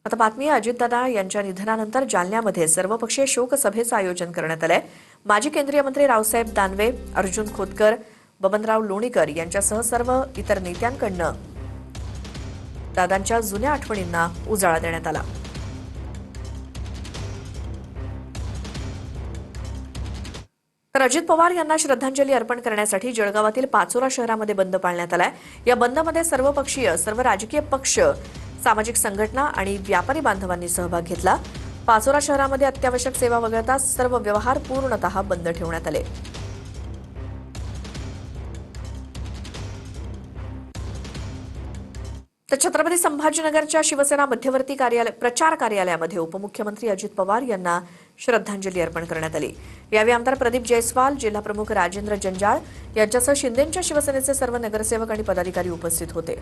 आता बातमी आहे, अजितदादा यांच्या निधनानंतर जालन्यामध्ये सर्वपक्षीय शोकसभेचं आयोजन करण्यात आलंय। माजी केंद्रीय मंत्री रावसाहेब दानवे, अर्जुन खोतकर, बबनराव लोणीकर यांच्यासह सर्व इतर नेत्यांकडून दादांच्या जुन्या आठवणींना उजाळा देण्यात आला। तर अजित पवार यांना श्रद्धांजली अर्पण करण्यासाठी जळगावातील पाचोरा शहरामध्ये बंद पाळण्यात आलाय। या बंदमध्ये सर्वपक्षीय, सर्व राजकीय पक्ष, सामाजिक संघटना आणि व्यापारी बांधवांनी सहभाग घेतला। पाचोरा शहरामध्ये अत्यावश्यक सेवा वगळता सर्व व्यवहार पूर्णतः बंद ठेवण्यात आले। तर छत्रपती संभाजीनगरच्या शिवसेना मध्यवर्ती प्रचार कार्यालयामध्ये उपमुख्यमंत्री अजित पवार यांना श्रद्धांजली अर्पण करण्यात आली। यावेळी आमदार प्रदीप जयस्वाल, जिल्हाप्रमुख राजेंद्र जंजाळ यांच्यासह शिंदेंच्या शिवसेनेचे सर्व नगरसेवक आणि पदाधिकारी उपस्थित होते।